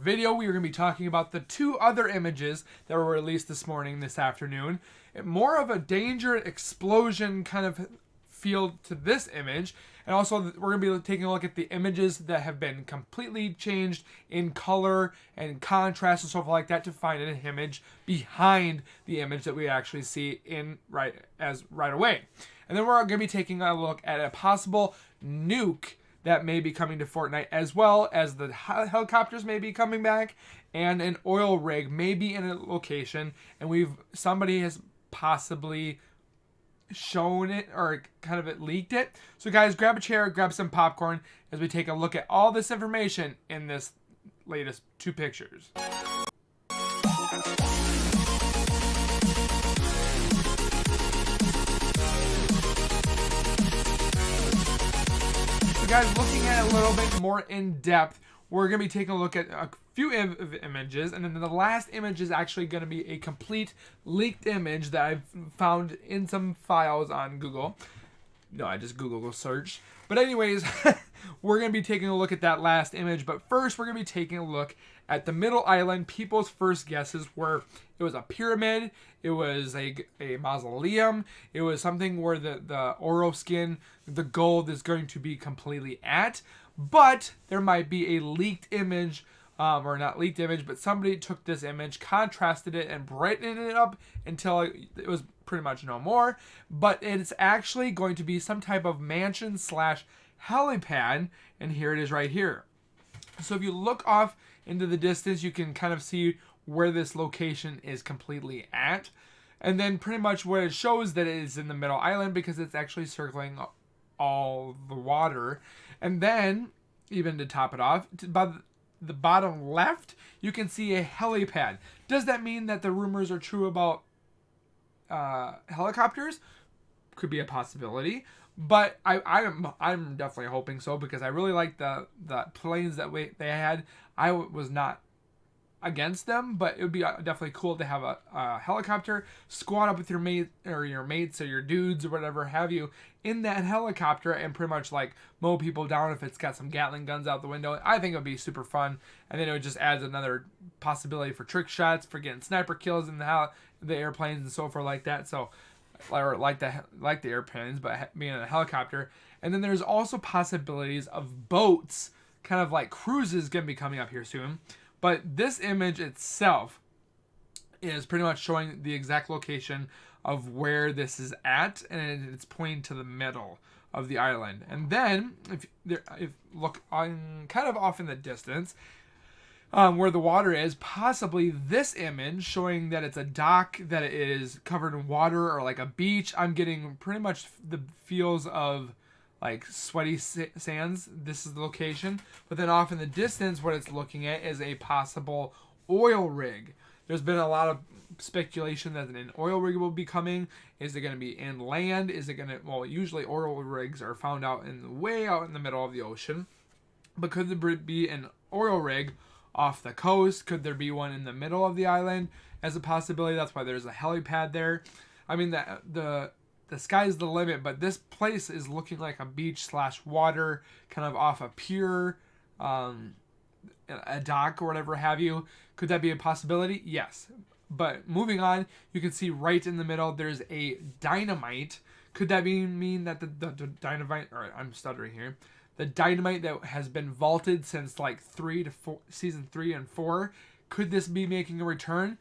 video, we are going to be talking about the two other images that were released this afternoon. More of a danger explosion kind of feel to this image. And also, we're going to be taking a look at the images that have been completely changed in color and contrast and stuff like that to find an image behind the image that we actually see right away. And then we're going to be taking a look at a possible nuke that may be coming to Fortnite, as well as the helicopters may be coming back, and an oil rig may be in a location, and somebody has possibly shown it or kind of leaked it. So guys, grab a chair, grab some popcorn as we take a look at all this information in this latest two pictures. Guys, looking at it a little bit more in depth, we're going to be taking a look at a few images, and then the last image is actually going to be a complete leaked image that I've found in some files on Google. No, I just Google search. But anyways, we're going to be taking a look at that last image, but first we're going to be taking a look at the middle island. People's first guesses were it was a pyramid, it was a mausoleum, it was something where the Oro skin, the gold is going to be completely at, but there might be a leaked image, or not leaked image, but somebody took this image, contrasted it, and brightened it up until it was pretty much no more, but it's actually going to be some type of mansion / helipad, and here it is right here. So if you look off into the distance, you can kind of see where this location is completely at. And then pretty much what it shows that it is in the middle island because it's actually circling all the water. And then, even to top it off, by the bottom left, you can see a helipad. Does that mean that the rumors are true about helicopters? Could be a possibility. But I'm definitely hoping so because I really like the planes that they had. I was not against them, but it would be definitely cool to have a helicopter, squad up with your mate or your mates or your dudes or whatever have you in that helicopter and pretty much like mow people down if it's got some Gatling guns out the window. I think it would be super fun, and then it would just add another possibility for trick shots, for getting sniper kills in the airplanes and so forth like that. So, or like the airplanes, but being in a helicopter. And then there's also possibilities of boats, kind of like cruises, going to be coming up here soon. But this image itself is pretty much showing the exact location of where this is at, and it's pointing to the middle of the island. And then, if look on kind of off in the distance, where the water is, possibly this image showing that it's a dock, that it is covered in water, or like a beach. I'm getting pretty much the feels of like sweaty sands. This is the location. But then off in the distance, what it's looking at is a possible oil rig. There's been a lot of speculation that an oil rig will be coming. Is it going to be inland? Is it going to, well, usually oil rigs are found way out in the middle of the ocean. But could there be an oil rig off the coast? Could there be one in the middle of the island as a possibility? That's why there's a helipad there. I mean, the sky's the limit, but this place is looking like a beach / water, kind of off a pier, a dock or whatever have you. Could that be a possibility? Yes. But moving on, you can see right in the middle, there's a dynamite. Could that mean that the dynamite, or I'm stuttering here, the dynamite that has been vaulted since like season 3 and 4, could this be making a return?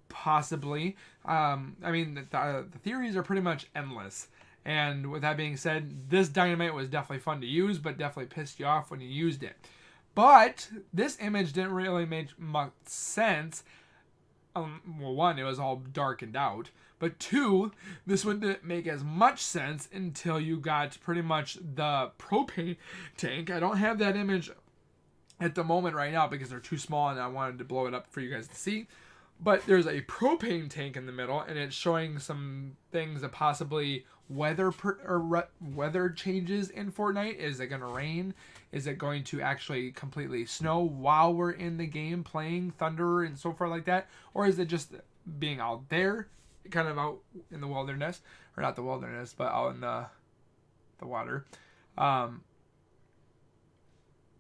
Possibly. I mean, the theories are pretty much endless. And with that being said, this dynamite was definitely fun to use, but definitely pissed you off when you used it. But this image didn't really make much sense. Well, one, it was all darkened out. But two, this wouldn't make as much sense until you got pretty much the propane tank. I don't have that image at the moment right now because they're too small and I wanted to blow it up for you guys to see. But there's a propane tank in the middle, and it's showing some things that possibly weather changes in Fortnite. Is it going to rain? Is it going to actually completely snow while we're in the game playing thunder and so forth like that? Or is it just being out there, kind of out in the wilderness, or not the wilderness, but out in the water?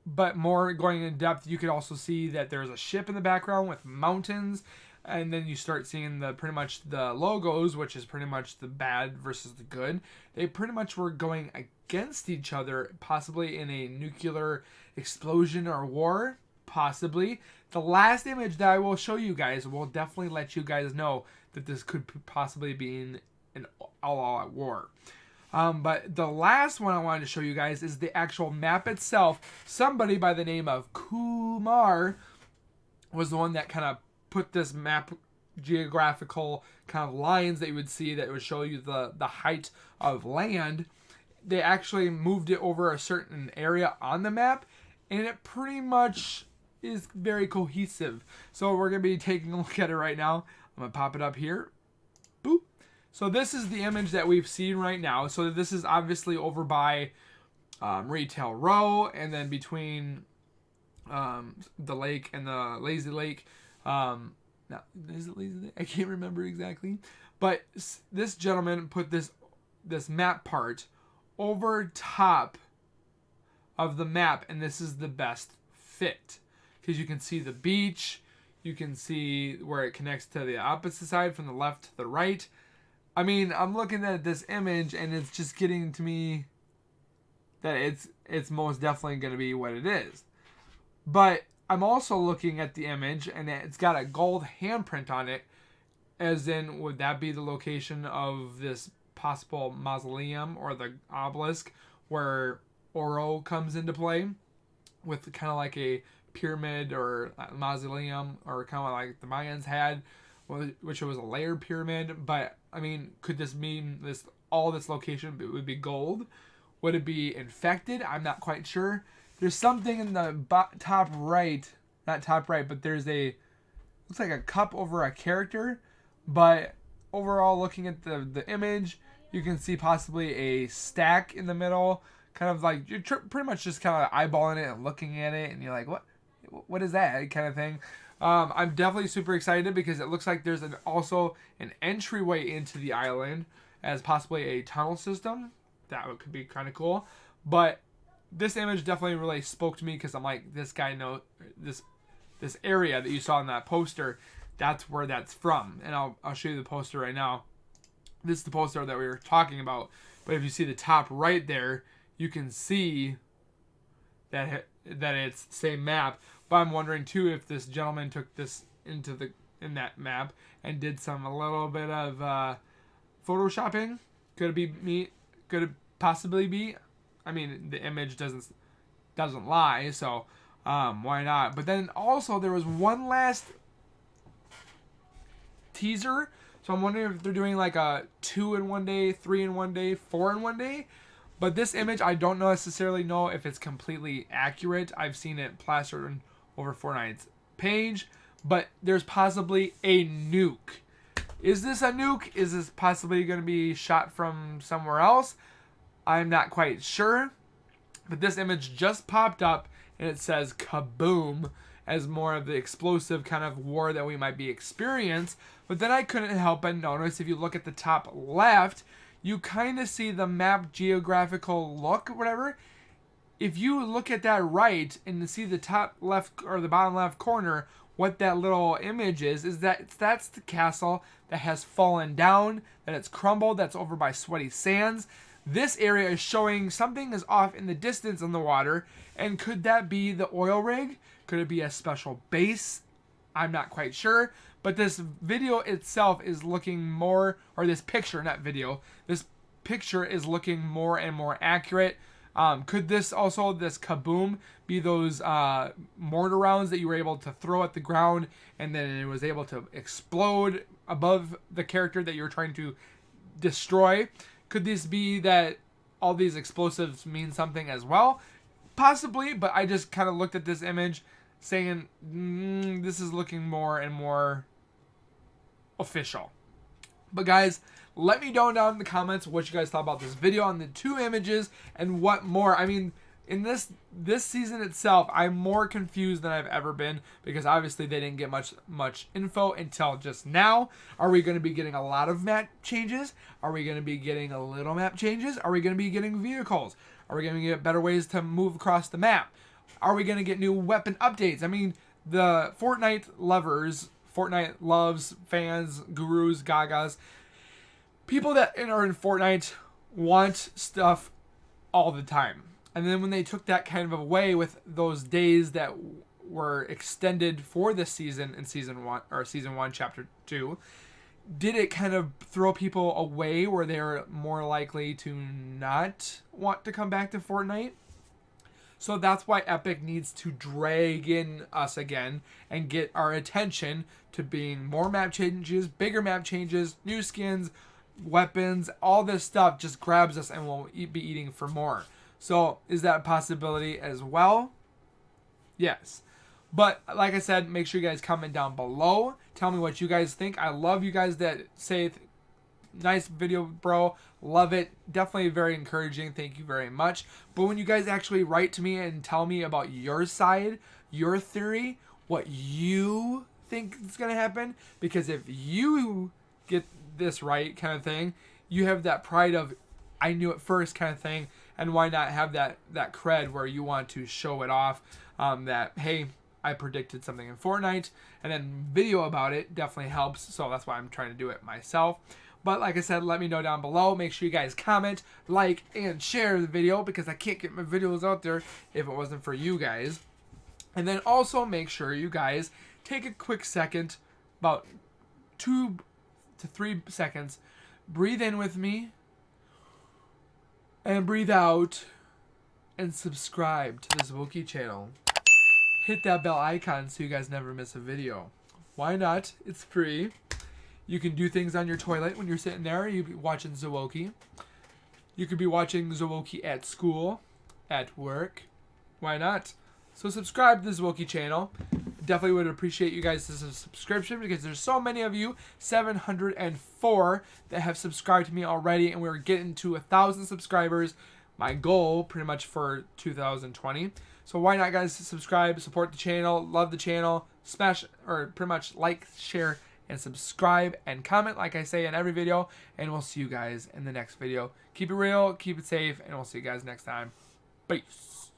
but more going in depth, you could also see that there's a ship in the background with mountains, and then you start seeing the pretty much the logos, which is pretty much the bad versus the good. They pretty much were going against each other, possibly in a nuclear explosion or war, possibly. The last image that I will show you guys will definitely let you guys know that this could possibly be in an all-out war. But the last one I wanted to show you guys is the actual map itself. Somebody by the name of Kumar was the one that kind of put this map geographical kind of lines that you would see that would show you the height of land. They actually moved it over a certain area on the map, and it pretty much is very cohesive. So we're going to be taking a look at it right now. I'm going to pop it up here. Boop. So this is the image that we've seen right now. So this is obviously over by Retail Row, and then between the lake and the Lazy Lake. Is it Lazy Lake? I can't remember exactly. But this gentleman put this map part over top of the map, and this is the best fit. Because you can see the beach. You can see where it connects to the opposite side from the left to the right. I mean, I'm looking at this image, and it's just getting to me that it's most definitely going to be what it is. But I'm also looking at the image, and it's got a gold handprint on it, as in, would that be the location of this possible mausoleum or the obelisk where Oro comes into play, with kind of like a pyramid or a mausoleum, or kind of like the Mayans had, which was a layered pyramid. But I mean, could this mean this location would be gold? Would it be infected? I'm not quite sure. There's something in the top right, not top right, but there's looks like a cup over a character. But overall, looking at the image, you can see possibly a stack in the middle, kind of like you're pretty much just kind of eyeballing it and looking at it, and you're like, what is that kind of thing. I'm definitely super excited because it looks like there's also an entryway into the island as possibly a tunnel system. That could be kind of cool. But this image definitely really spoke to me because I'm like, this guy knows this area that you saw in that poster. That's where that's from. And I'll show you the poster right now. This is the poster that we were talking about. But if you see the top right there, you can see that it's the same map. But I'm wondering too if this gentleman took this in that map and did a little bit of photoshopping. Could it be me? Could it possibly be? I mean, the image doesn't lie, so why not? But then also there was one last teaser. So I'm wondering if they're doing like a 2 in 1 day, 3 in 1 day, 4 in 1 day. But this image, I don't necessarily know if it's completely accurate. I've seen it plastered over Fortnite's page, but there's possibly a nuke. Is this a nuke? Is this possibly going to be shot from somewhere else? I'm not quite sure. But this image just popped up, and it says kaboom as more of the explosive kind of war that we might be experiencing. But then I couldn't help but notice, if you look at the top left, you kind of see the map geographical look, whatever. If you look at that right and see the top left or the bottom left corner, what that little image is that's the castle that has fallen down, that it's crumbled, that's over by Sweaty Sands. This area is showing something is off in the distance in the water, and could that be the oil rig? Could it be a special base? I'm not quite sure, but this video itself is looking more, or this picture, not video, this picture is looking more and more accurate. Could this kaboom be those mortar rounds that you were able to throw at the ground and then it was able to explode above the character that you're trying to destroy? Could this be that all these explosives mean something as well? Possibly, but I just kind of looked at this image saying, this is looking more and more official. But guys, let me know down in the comments what you guys thought about this video on the 2 images and what more. I mean, in this season itself, I'm more confused than I've ever been because obviously they didn't get much info until just now. Are we going to be getting a lot of map changes? Are we going to be getting a little map changes? Are we going to be getting vehicles? Are we going to get better ways to move across the map? Are we going to get new weapon updates? I mean, the Fortnite lovers, Fortnite loves, fans, gurus, gagas, people that are in Fortnite want stuff all the time. And then when they took that kind of away with those days that were extended for this season in season 1 or season 1 chapter 2, did it kind of throw people away where they're more likely to not want to come back to Fortnite? So that's why Epic needs to drag in us again and get our attention to being more map changes, bigger map changes, new skins, weapons, all this stuff just grabs us and we'll be eating for more. So is that a possibility as well? Yes. But like I said, make sure you guys comment down below. Tell me what you guys think. I love you guys that say, nice video, bro. Love it. Definitely very encouraging. Thank you very much. But when you guys actually write to me and tell me about your side, your theory, what you think is going to happen, because if you get this right kind of thing, you have that pride of, I knew it first kind of thing, and why not have that cred where you want to show it off, that, hey, I predicted something in Fortnite, and then video about it definitely helps, so that's why I'm trying to do it myself. But like I said, let me know down below. Make sure you guys comment, like, and share the video, because I can't get my videos out there if it wasn't for you guys. And then also make sure you guys take a quick second, about 2 to 3 seconds, breathe in with me, and breathe out, and subscribe to this Wookiee channel. Hit that bell icon so you guys never miss a video. Why not? It's free. You can do things on your toilet when you're sitting there. You'll be watching Zwoki. You could be watching Zwoki at school, at work. Why not? So subscribe to the Zwoki channel. Definitely would appreciate you guys' subscription, because there's so many of you, 704, that have subscribed to me already, and we're getting to 1,000 subscribers. My goal pretty much for 2020. So why not, guys, subscribe, support the channel, love the channel, smash, or pretty much like, share, and subscribe, and comment like I say in every video, and we'll see you guys in the next video. Keep it real, keep it safe, and we'll see you guys next time. Peace.